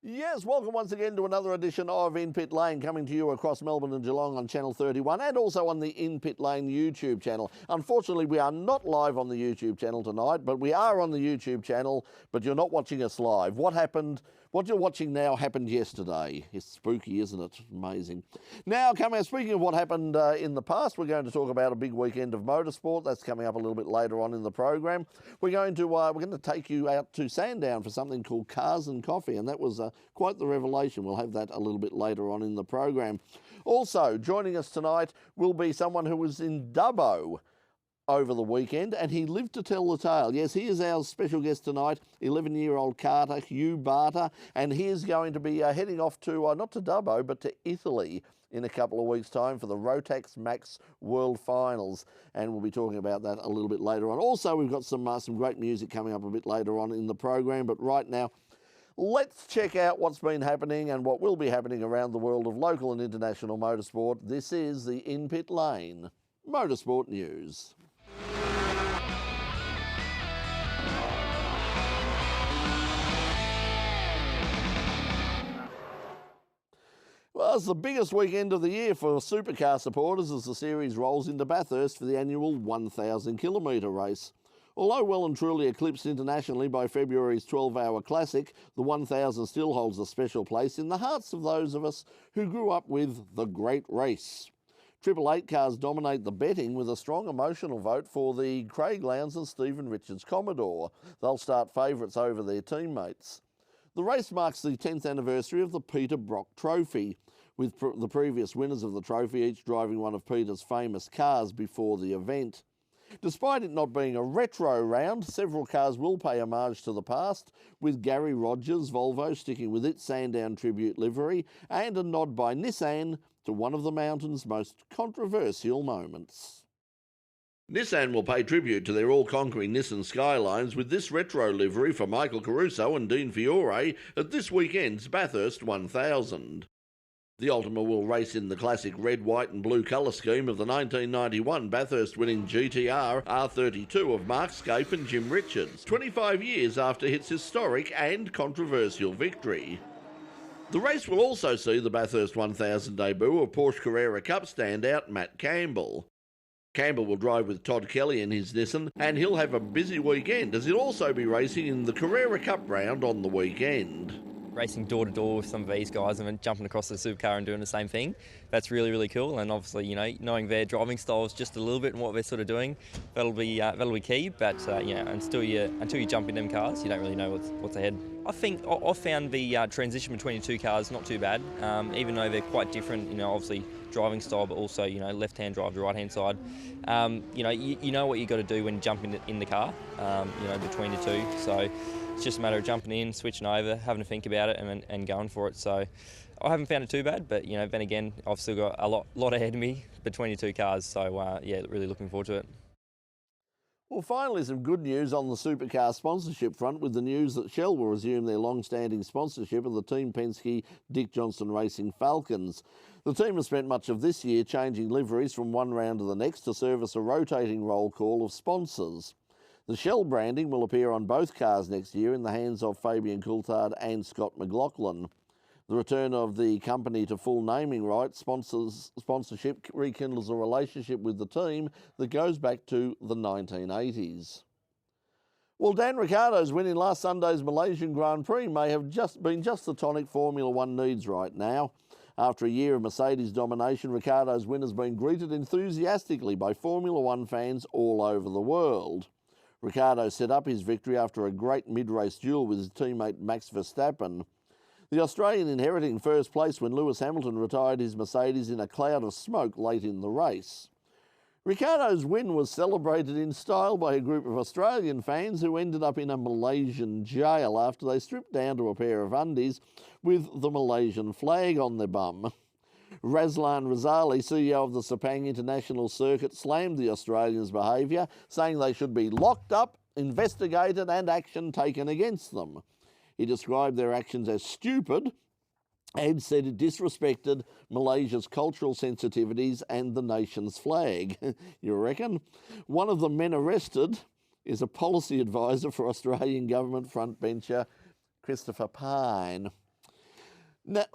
Yes, welcome once again to another edition of In Pit Lane, coming to you across Melbourne and Geelong on Channel 31 and also on the In Pit Lane YouTube channel. Unfortunately, we are not live on the YouTube channel tonight, but we are on the YouTube channel, but you're not watching us live. What happened? What you're watching now happened yesterday. It's spooky, isn't it? Amazing. Now, speaking of what happened in the past, we're going to talk about a big weekend of motorsport. That's coming up a little bit later on in the program. We're going to take you out to Sandown for something called Cars and Coffee, and that was quite the revelation. We'll have that a little bit later on in the program. Also, joining us tonight will be someone who was in Dubbo over the weekend, and he lived to tell the tale. Yes, he is our special guest tonight, 11-year-old karter Hugh Barter, and he is going to be heading off to, not to Dubbo, but to Italy in a couple of weeks' time for the Rotax Max World Finals, and we'll be talking about that a little bit later on. Also, we've got some great music coming up a bit later on in the program, but right now, let's check out what's been happening and what will be happening around the world of local and international motorsport. This is the In Pit Lane Motorsport News. Well, it's the biggest weekend of the year for supercar supporters as the series rolls into Bathurst for the annual 1,000 kilometre race. Although well and truly eclipsed internationally by February's 12-hour classic, the 1,000 still holds a special place in the hearts of those of us who grew up with the Great Race. 888 cars dominate the betting with a strong emotional vote for the Craig Lowndes and Stephen Richards Commodore. They'll start favourites over their teammates. The race marks the 10th anniversary of the Peter Brock Trophy, with the previous winners of the trophy each driving one of Peter's famous cars before the event. Despite it not being a retro round, several cars will pay homage to the past, with Gary Rogers' Volvo sticking with its Sandown tribute livery and a nod by Nissan to one of the mountain's most controversial moments. Nissan will pay tribute to their all-conquering Nissan Skylines with this retro livery for Michael Caruso and Dean Fiore at this weekend's Bathurst 1000. The Ultima will race in the classic red, white and blue colour scheme of the 1991 Bathurst-winning GTR R32 of Mark Scape and Jim Richards, 25 years after its historic and controversial victory. The race will also see the Bathurst 1000 debut of Porsche Carrera Cup standout Matt Campbell. Campbell will drive with Todd Kelly in his Nissan, and he'll have a busy weekend as he'll also be racing in the Carrera Cup round on the weekend. Racing door to door with some of these guys and then jumping across the supercar and doing the same thing. That's really, really cool. And obviously, knowing their driving styles just a little bit and what they're sort of doing, that'll be key. But until you jump in them cars, you don't really know what's ahead. I think I've found the transition between the two cars not too bad, even though they're quite different. Obviously driving style, but also left-hand drive to right-hand side. You know what you got to do when you jump in the car. Between the two. So it's just a matter of jumping in, switching over, having to think about it, and going for it. So I haven't found it too bad, but then again, I've still got a lot ahead of me between the two cars. So really looking forward to it. Well, finally, some good news on the supercar sponsorship front with the news that Shell will resume their long-standing sponsorship of the Team Penske Dick Johnson Racing Falcons. The team has spent much of this year changing liveries from one round to the next to service a rotating roll call of sponsors. The Shell branding will appear on both cars next year in the hands of Fabian Coulthard and Scott McLaughlin. The return of the company to full naming rights sponsorship rekindles a relationship with the team that goes back to the 1980s. Well, Dan Ricciardo's win in last Sunday's Malaysian Grand Prix may have been just the tonic Formula One needs right now. After a year of Mercedes domination, Ricciardo's win has been greeted enthusiastically by Formula One fans all over the world. Ricciardo set up his victory after a great mid-race duel with his teammate Max Verstappen. The Australian inheriting first place when Lewis Hamilton retired his Mercedes in a cloud of smoke late in the race. Ricciardo's win was celebrated in style by a group of Australian fans who ended up in a Malaysian jail after they stripped down to a pair of undies with the Malaysian flag on their bum. Razlan Razali, CEO of the Sepang International Circuit, slammed the Australians' behaviour, saying they should be locked up, investigated and action taken against them. He described their actions as stupid and said it disrespected Malaysia's cultural sensitivities and the nation's flag. You reckon? One of the men arrested is a policy advisor for Australian government frontbencher Christopher Pyne. Now,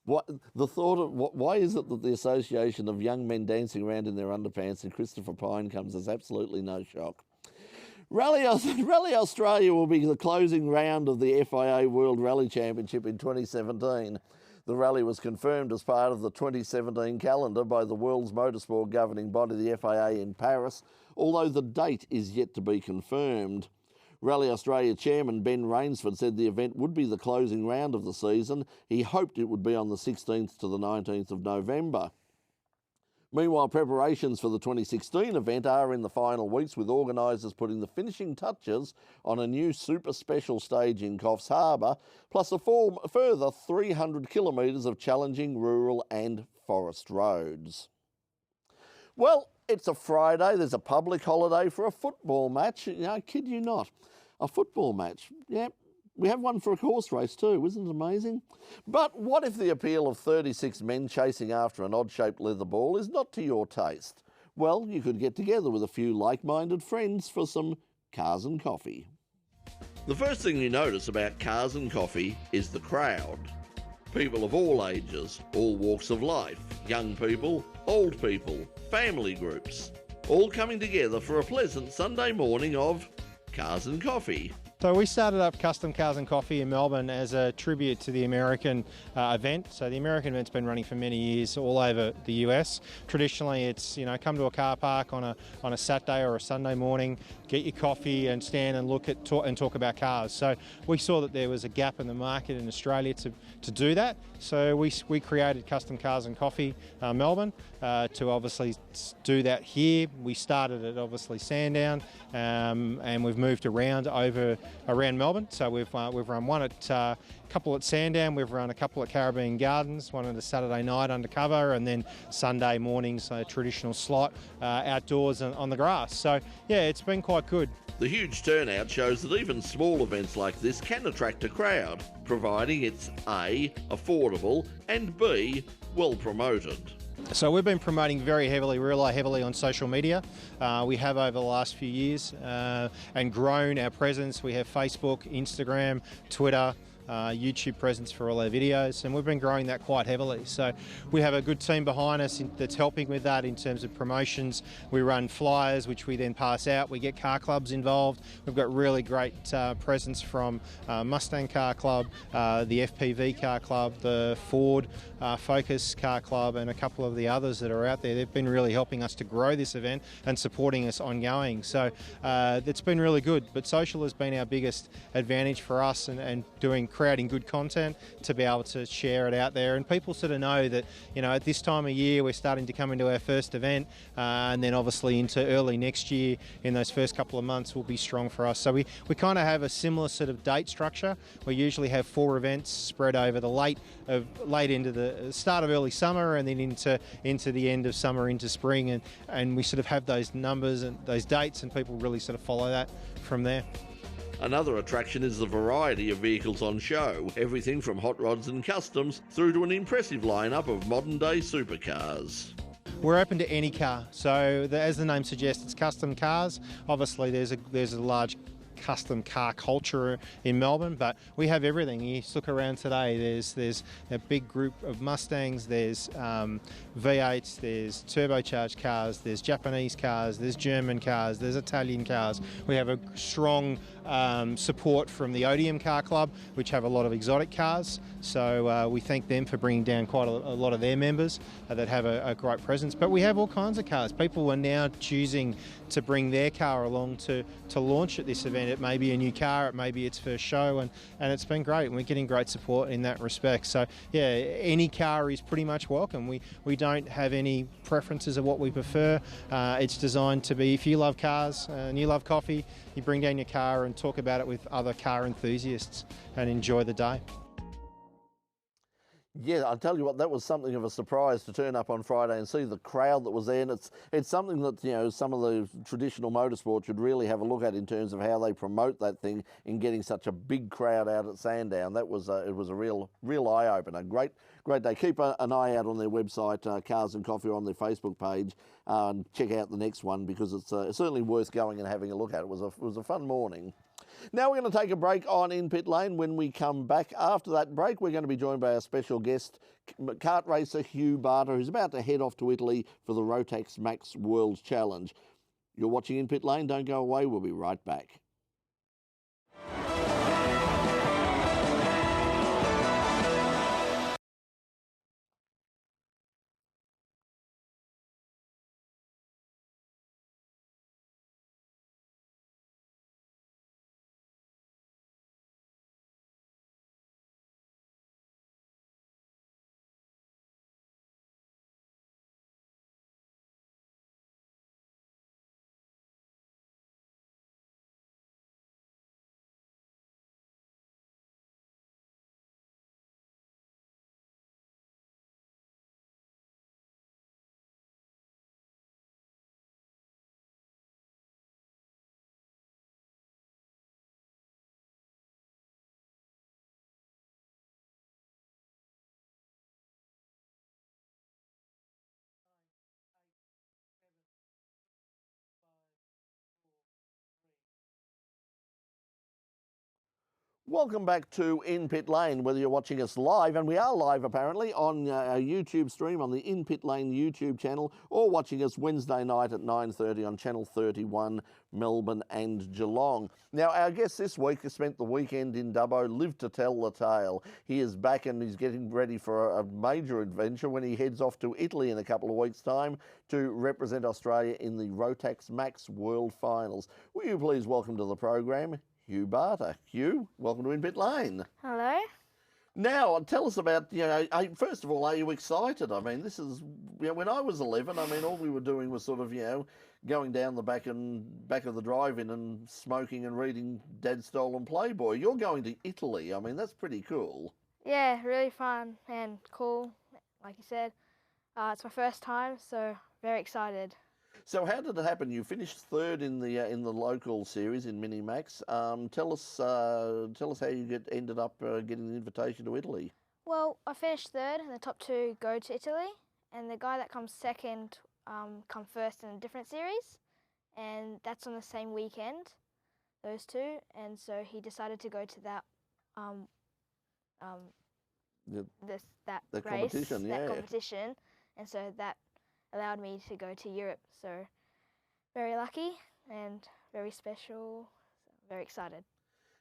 what the thought of why is it that the association of young men dancing around in their underpants in Christopher Pine comes as absolutely no shock. Rally Australia will be the closing round of the FIA World Rally Championship in 2017. The rally was confirmed as part of the 2017 calendar by the world's motorsport governing body, the FIA, in Paris, although the date is yet to be confirmed. Rally Australia chairman Ben Rainsford said the event would be the closing round of the season. He hoped it would be on the 16th to the 19th of November. Meanwhile, preparations for the 2016 event are in the final weeks, with organisers putting the finishing touches on a new super special stage in Coffs Harbour, plus a further 300 kilometres of challenging rural and forest roads. Well, it's a Friday. There's a public holiday for a football match. I kid you not. A football match. Yeah, we have one for a horse race too. Isn't it amazing? But what if the appeal of 36 men chasing after an odd-shaped leather ball is not to your taste? Well, you could get together with a few like-minded friends for some cars and coffee. The first thing you notice about cars and coffee is the crowd. People of all ages, all walks of life, young people, old people, family groups, all coming together for a pleasant Sunday morning of cars and coffee. So we started up Custom Cars and Coffee in Melbourne as a tribute to the American event. So the American event's been running for many years all over the US. Traditionally, it's come to a car park on a Saturday or a Sunday morning, get your coffee and stand and look at and talk about cars. So we saw that there was a gap in the market in Australia to do that. So we created Custom Cars and Coffee Melbourne to obviously do that here. We started at obviously Sandown and we've moved around around Melbourne. So we've run one at a couple at Sandown, we've run a couple at Caribbean Gardens, one on a Saturday night undercover, and then Sunday mornings a traditional slot outdoors on the grass. So yeah, it's been quite good. The huge turnout shows that even small events like this can attract a crowd, providing it's A, affordable, and B, well promoted. So we've been promoting rely heavily on social media. We have over the last few years and grown our presence. We have Facebook, Instagram, Twitter, YouTube presence for all our videos, and we've been growing that quite heavily. So we have a good team behind us that's helping with that in terms of promotions. We run flyers which we then pass out. We get car clubs involved. We've got really great presence from Mustang Car Club, the FPV Car Club, the Ford Focus Car Club, and a couple of the others that are out there. They've been really helping us to grow this event and supporting us ongoing. So it's been really good, but social has been our biggest advantage for us, and creating good content to be able to share it out there, and people sort of know that at this time of year we're starting to come into our first event, and then obviously into early next year in those first couple of months will be strong for us. So we kind of have a similar sort of date structure. We usually have 4 events spread over the late into the start of early summer, and then into the end of summer into spring, and we sort of have those numbers and those dates, and people really sort of follow that from there. Another attraction is the variety of vehicles on show, everything from hot rods and customs through to an impressive lineup of modern-day supercars. We're open to any car, so as the name suggests, it's custom cars. Obviously, there's a large custom car culture in Melbourne, but we have everything. You look around today, there's a big group of Mustangs, there's V8s, there's turbocharged cars, there's Japanese cars, there's German cars, there's Italian cars. We have a strong support from the Odium Car Club, which have a lot of exotic cars, so we thank them for bringing down quite a lot of their members that have a great presence. But we have all kinds of cars. People are now choosing to bring their car along to launch at this event. It may be a new car, it may be its first show, and it's been great, and we're getting great support in that respect. So yeah, any car is pretty much welcome. We don't have any preferences of what we prefer. It's designed to be, if you love cars and you love coffee, you bring down your car and talk about it with other car enthusiasts and enjoy the day. Yeah, I'll tell you what, that was something of a surprise to turn up on Friday and see the crowd that was there. And it's something that, some of the traditional motorsport should really have a look at in terms of how they promote that thing in getting such a big crowd out at Sandown. That was it was a real eye-opener. Great day. Keep an eye out on their website, Cars and Coffee, on their Facebook page, and check out the next one, because it's certainly worth going and having a look at. It was a fun morning. Now we're going to take a break on In Pit Lane. When we come back after that break, we're going to be joined by our special guest, kart racer Hugh Barter, who's about to head off to Italy for the Rotax Max World Challenge. You're watching In Pit Lane. Don't go away. We'll be right back. Welcome back to In Pit Lane, whether you're watching us live, and we are live apparently on our YouTube stream on the In Pit Lane YouTube channel, or watching us Wednesday night at 9:30 on Channel 31, Melbourne and Geelong. Now, our guest this week has spent the weekend in Dubbo, lived to tell the tale. He is back and he's getting ready for a major adventure when he heads off to Italy in a couple of weeks' time to represent Australia in the Rotax Max World Finals. Will you please welcome to the program Hugh Barter. Hugh, welcome to In Pit Lane. Hello. Now, tell us about, first of all, are you excited? I mean, this is, when I was 11, I mean, all we were doing was sort of, going down the back of the drive-in and smoking and reading Dad's Stolen Playboy. You're going to Italy. I mean, that's pretty cool. Yeah, really fun and cool, like you said. It's my first time, so very excited. So how did it happen? You finished third in the local series in Mini Max. Tell us how you ended up getting the invitation to Italy. Well, I finished third, and the top two go to Italy, and the guy that comes second come first in a different series, and that's on the same weekend, those two, and so he decided to go to that competition, yeah. That competition, and so that allowed me to go to Europe. So very lucky and very special. So very excited.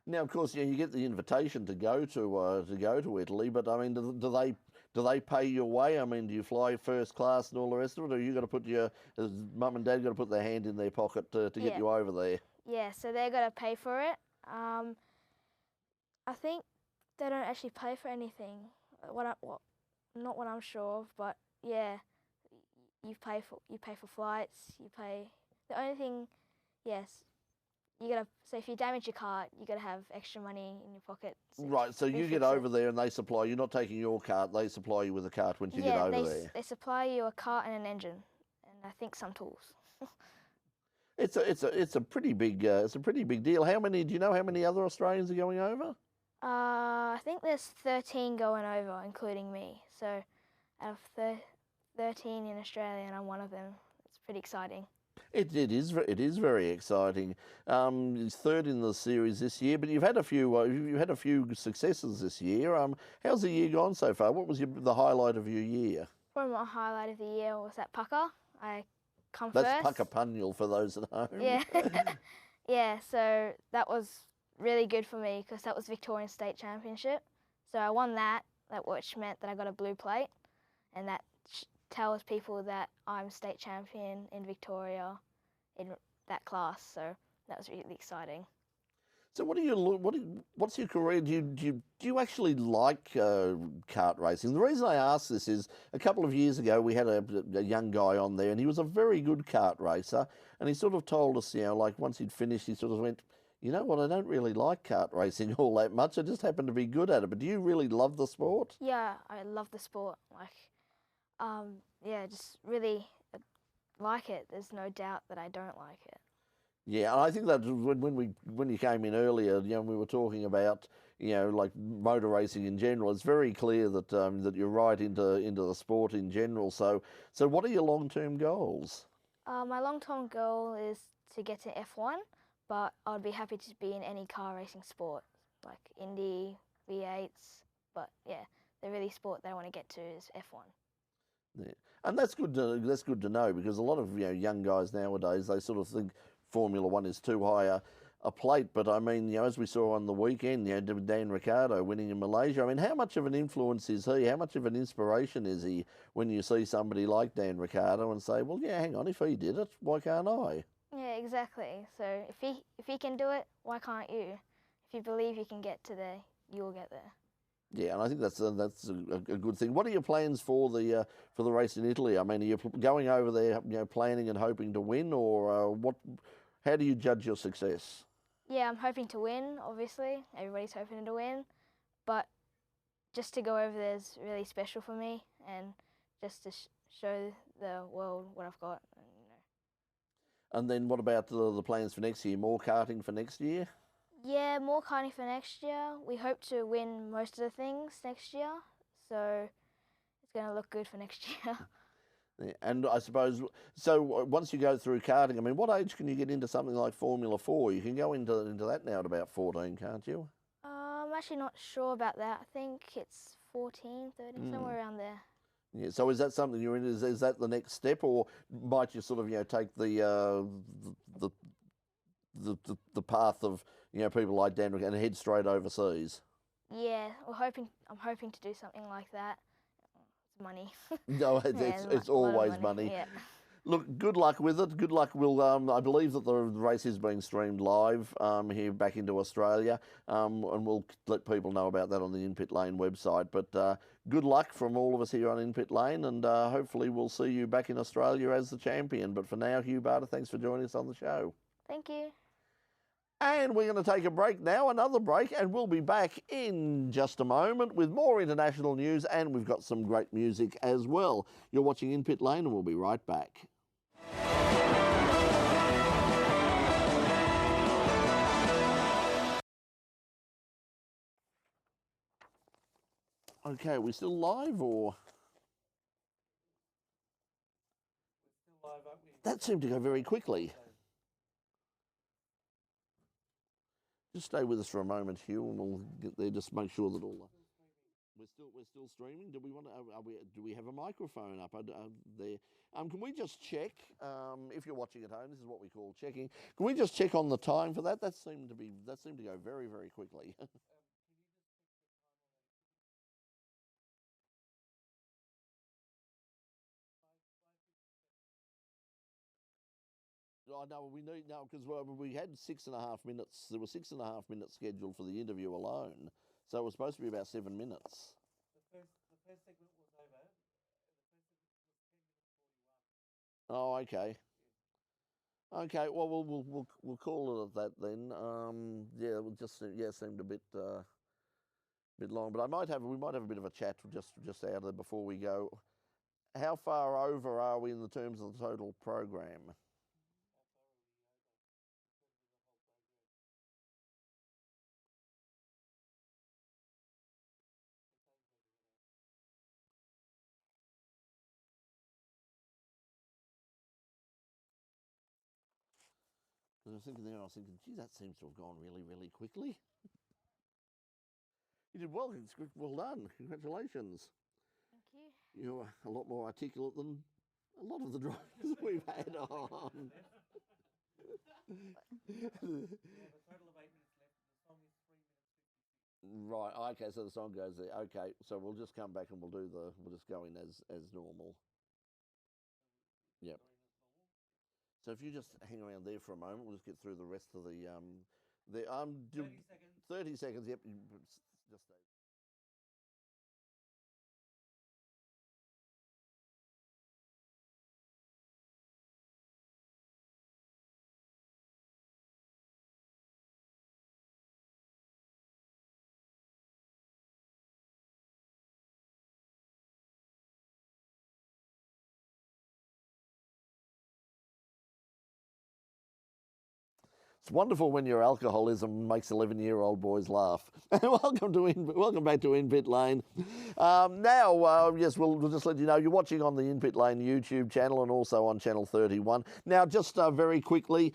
Now, of course, you get the invitation to go to Italy, but I mean, do they pay your way? I mean, do you fly first class and all the rest of it, or you got to put has mum and dad got to put their hand in their pocket to get you over there? Yeah, so they're got to pay for it. I think they don't actually pay for anything. Not what I'm sure of, but yeah. You pay for flights. You pay. The only thing, yes, so if you damage your cart, you gotta have extra money in your pocket. Right. So you get over there and they supply. You're not taking your cart. They supply you with a cart once you get over there. They supply you a cart and an engine, and I think some tools. It's a pretty big deal. Do you know how many other Australians are going over? I think there's 13 going over, including me. So out of 13 in Australia, and I'm one of them. It's pretty exciting. It is very exciting. It's third in the series this year, but you've had a few successes this year. How's the year gone so far? What was the highlight of your year? Probably my highlight of the year was at Pucker. I come first. That's Pucker Punyal for those at home. Yeah, yeah. So that was really good for me because that was Victorian State Championship. So I won that, which meant that I got a blue plate, and that tells people that I'm state champion in Victoria in that class, so that was really exciting. So what's your career? Do you actually like kart racing? The reason I ask this is a couple of years ago we had a young guy on there and he was a very good kart racer, and he sort of told us, like once he'd finished, he sort of went, you know what, I don't really like kart racing all that much. I just happen to be good at it. But do you really love the sport? Yeah, I love the sport. Just really like it. There's no doubt that I don't like it. Yeah, and I think that when you came in earlier, we were talking about like motor racing in general. It's very clear that that you're right into the sport in general. So what are your long-term goals? My long-term goal is to get to F1, but I'd be happy to be in any car racing sport, like Indy, V8s. But yeah, the really sport that I want to get to is F1. Yeah. And that's good to know, because a lot of young guys nowadays, they sort of think Formula One is too high a plate. But I mean, as we saw on the weekend, Dan Ricciardo winning in Malaysia. I mean, how much of an influence is he? How much of an inspiration is he when you see somebody like Dan Ricciardo and say, well, yeah, hang on, if he did it, why can't I? Yeah, exactly. So if he can do it, why can't you? If you believe you can get to there, you'll get there. Yeah, and I think that's a good thing. What are your plans for the race in Italy? I mean, are you going over there, planning and hoping to win, or what? How do you judge your success? Yeah, I'm hoping to win. Obviously, everybody's hoping to win, but just to go over there is really special for me, and just to show the world what I've got. And then what about the plans for next year? More karting for next year? Yeah, more karting for next year. We hope to win most of the things next year, so it's going to look good for next year. Yeah, and I suppose, so once you go through karting, I mean, what age can you get into something like Formula 4? You can go into that now at about 14, can't you? I'm actually not sure about that. I think it's 14, 13, somewhere around there. Yeah, so is that something you're in? Is that the next step, or might you sort of take the path of people like Dan and head straight overseas? Yeah, I'm hoping to do something like that. It's money. No, it's always money. Yeah. Look, good luck with it. Good luck. I believe that the race is being streamed live here back into Australia, and we'll let people know about that on the In Pit Lane website. But good luck from all of us here on In Pit Lane, and hopefully we'll see you back in Australia as the champion. But for now, Hugh Barter, thanks for joining us on the show. Thank you. And we're going to take a break now, another break, and we'll be back in just a moment with more international news, and we've got some great music as well. You're watching In Pit Lane, and we'll be right back. Okay, are we still live, or? We're still live, aren't we? That seemed to go very quickly. Just stay with us for a moment, Hugh, and we'll get there. Just make sure that all. We're still streaming. Do we want to? Do we have a microphone up there? Can we just check? If you're watching at home, this is what we call checking. Can we just check on the time for that? That seemed to go very, very quickly. Oh, no, we need now, because we had 6.5 minutes. There were 6.5 minutes scheduled for the interview alone, so it was supposed to be about 7 minutes. The first segment was over. The first segment was 10 minutes 41. Oh, okay. Okay, well, we'll call it at that then. Yeah, it just seemed a bit long, but we might have a bit of a chat just out there before we go. How far over are we in the terms of the total program? I was thinking, gee, that seems to have gone really, really quickly. You did well. Well done. Congratulations. Thank you. You're a lot more articulate than a lot of the drivers we've had on. We have a total of 8 minutes left. The song is 3 minutes 56. Right. Okay. So the song goes there. Okay. So we'll just come back and we'll just go in as normal. Yep. So if you just hang around there for a moment, we'll just get through the rest of the 30 seconds. 30 seconds. Yep. Just stay. It's wonderful when your alcoholism makes 11-year-old boys laugh. Welcome back to In Pit Lane. Yes, we'll just let you know you're watching on the In Pit Lane YouTube channel and also on channel 31. Now, just very quickly,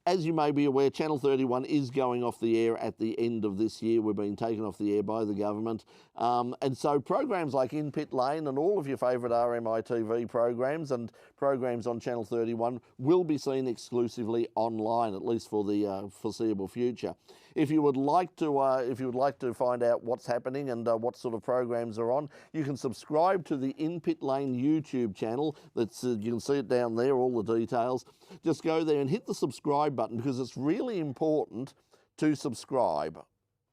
As you may be aware, Channel 31 is going off the air at the end of this year. We're being taken off the air by the government. And so programs like In Pit Lane and all of your favourite RMI TV programs and programs on Channel 31 will be seen exclusively online, at least for the foreseeable future. If you would like to find out what's happening and what sort of programs are on, you can subscribe to the In Pit Lane YouTube channel. That's you can see it down there, all the details. Just go there and hit the subscribe button, because it's really important to subscribe.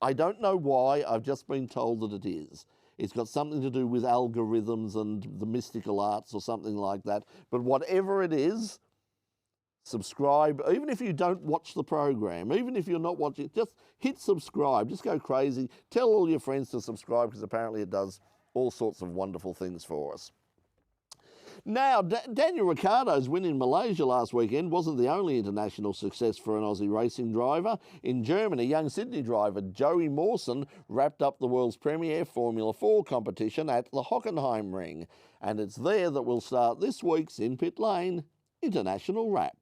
I don't know why, I've just been told that it is. It's got something to do with algorithms and the mystical arts or something like that. But whatever it is, subscribe. Even if you don't watch the program, even if you're not watching, just hit subscribe. Just go crazy. Tell all your friends to subscribe, because apparently it does all sorts of wonderful things for us. Now, Daniel Ricciardo's win in Malaysia last weekend wasn't the only international success for an Aussie racing driver. In Germany, young Sydney driver Joey Mawson wrapped up the world's premier Formula 4 competition at the Hockenheim Ring. And it's there that we'll start this week's In Pit Lane International Wrap.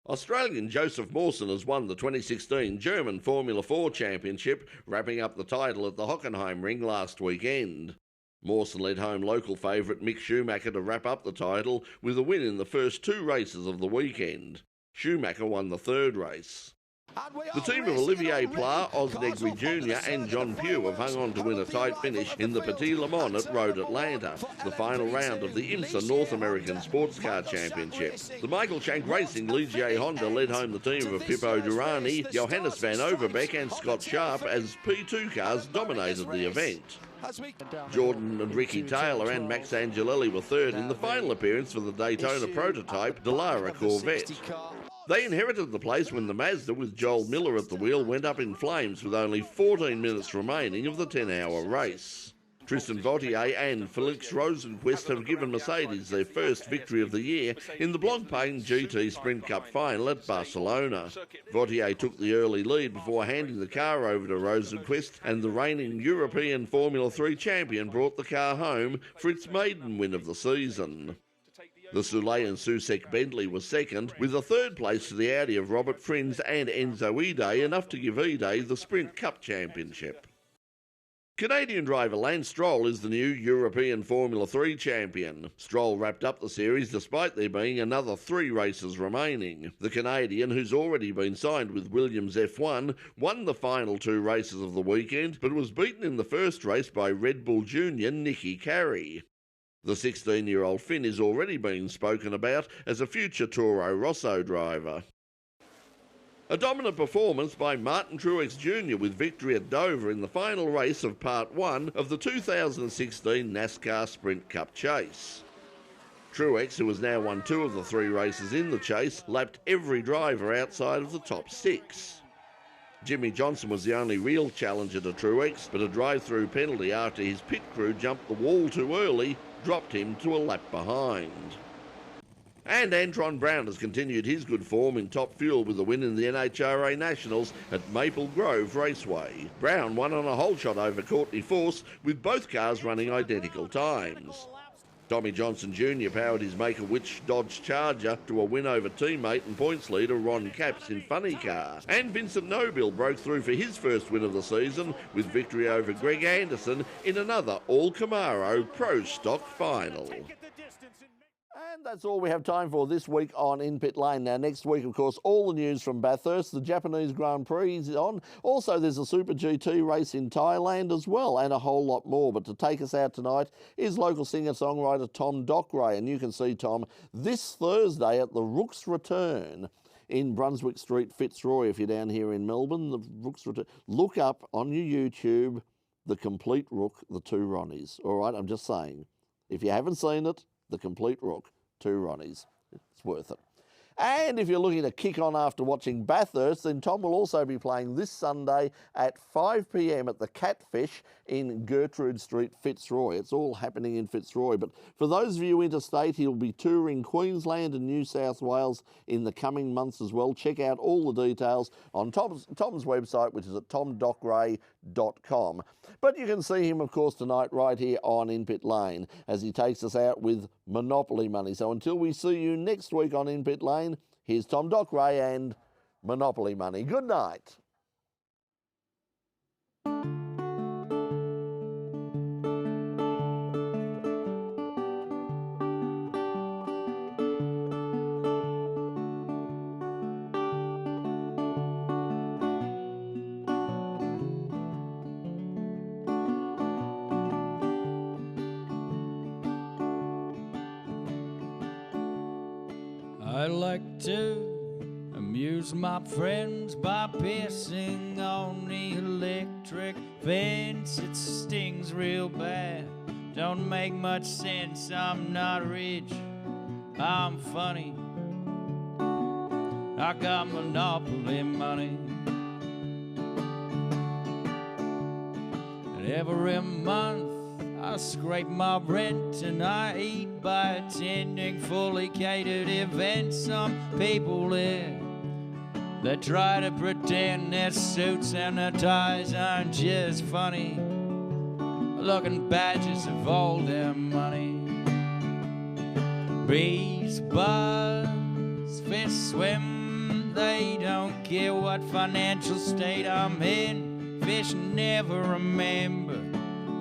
Australian Joseph Mawson has won the 2016 German Formula 4 Championship, wrapping up the title at the Hockenheim Ring last weekend. Mawson led home local favourite Mick Schumacher to wrap up the title with a win in the first two races of the weekend. Schumacher won the third race. The team of Olivier Pla, Oz Negri Jr. and John Pugh have hung on to win a tight finish in the Petit Le Mans at Road Atlanta, the final round of the IMSA North American Sports Car Championship. The Michael Shank Racing Ligier Honda led home the team of Pippo Durrani, Johannes van Overbeek and Scott Sharp as P2 cars dominated the event. Jordan and Ricky Taylor and Max Angelelli were third in the final appearance for the Daytona prototype Dallara Corvette. They inherited the place when the Mazda with Joel Miller at the wheel went up in flames with only 14 minutes remaining of the 10-hour race. Tristan Vautier and Felix Rosenquist have given Mercedes their first victory of the year in the Blancpain GT Sprint Cup final at Barcelona. Vautier took the early lead before handing the car over to Rosenquist, and the reigning European Formula 3 champion brought the car home for its maiden win of the season. The Soulé and Susek Bentley was second, with a third place to the Audi of Robert Frins and Enzo Ide, enough to give Ide the Sprint Cup championship. Canadian driver Lance Stroll is the new European Formula 3 champion. Stroll wrapped up the series despite there being another 3 races remaining. The Canadian, who's already been signed with Williams F1, won the final 2 races of the weekend, but was beaten in the first race by Red Bull Junior Nicky Carey. The 16-year-old Finn is already being spoken about as a future Toro Rosso driver. A dominant performance by Martin Truex Jr. with victory at Dover in the final race of Part 1 of the 2016 NASCAR Sprint Cup chase. Truex, who has now won 2 of the 3 races in the chase, lapped every driver outside of the top 6. Jimmy Johnson was the only real challenger to Truex, but a drive-through penalty after his pit crew jumped the wall too early dropped him to a lap behind. And Antron Brown has continued his good form in Top Fuel with a win in the NHRA Nationals at Maple Grove Raceway. Brown won on a hole shot over Courtney Force, with both cars running identical times. Tommy Johnson Jr. powered his Make-A-Witch Dodge Charger to a win over teammate and points leader Ron Capps in Funny Car. And Vincent Noble broke through for his first win of the season with victory over Greg Anderson in another all-Camaro Pro Stock final. And that's all we have time for this week on In Pit Lane. Now, next week, of course, all the news from Bathurst, the Japanese Grand Prix is on. Also, there's a Super GT race in Thailand as well, and a whole lot more. But to take us out tonight is local singer-songwriter Tom Dockray, and you can see Tom this Thursday at the Rook's Return in Brunswick Street, Fitzroy. If you're down here in Melbourne, the Rook's Return. Look up on your YouTube The Complete Rook, the 2 Ronnies. All right, I'm just saying. If you haven't seen it, The Complete Rook, 2 Ronnies. It's worth it. And if you're looking to kick on after watching Bathurst, then Tom will also be playing this Sunday at 5 p.m. at the Catfish in Gertrude Street, Fitzroy. It's all happening in Fitzroy. But for those of you interstate, he'll be touring Queensland and New South Wales in the coming months as well. Check out all the details on Tom's website, which is at tomdockray.com. But you can see him, of course, tonight right here on In Pit Lane as he takes us out with Monopoly money. So until we see you next week on In Pit Lane, Here's Tom Dockray and Monopoly Money. Good night. I like to amuse my friends by pissing on the electric fence. It stings real bad, don't make much sense. I'm not rich, I'm funny, I got monopoly money. And every month I scrape my rent and I eat by attending fully catered events. Some people there, they try to pretend their suits and their ties aren't just funny, looking badges of all their money. Bees, buzz, fish swim, they don't care what financial state I'm in. Fish never remember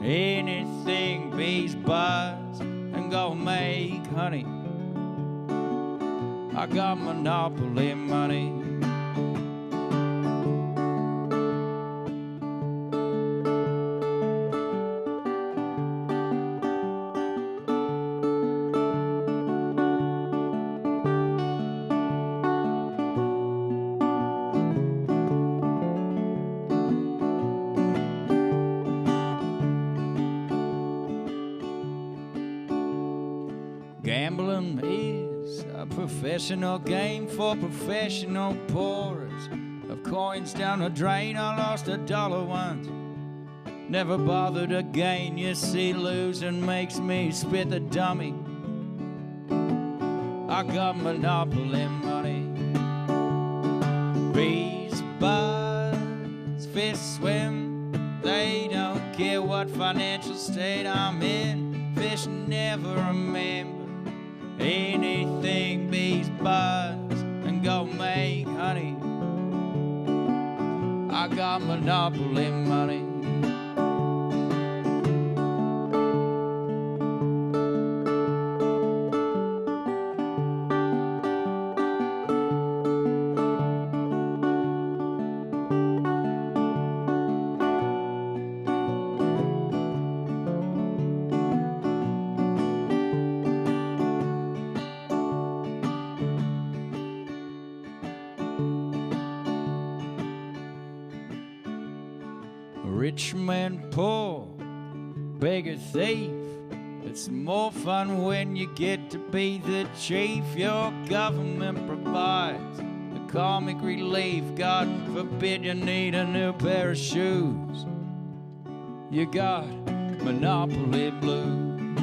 anything. Bees buzz and go make honey, I got monopoly money. Gambling is a professional game for professional pourers of coins down the drain. I lost $1 once, never bothered again. You see, losing makes me spit the dummy, I got monopoly money. Bees buzz, fish swim, they don't care what financial state I'm in. Fish never remember anything. Bees buzz and go make honey, I got monopoly money. Rich man, poor, beggar, thief. It's more fun when you get to be the chief. Your government provides the comic relief. God forbid you need a new pair of shoes, you got monopoly blues.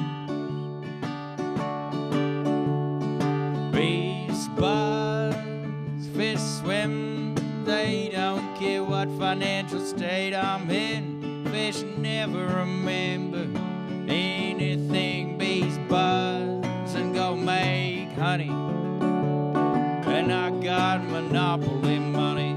Bees buzz, fish swim, they don't care what financial state I'm in. Fish never remember anything. Bees buzz and go make honey, and I got monopoly money.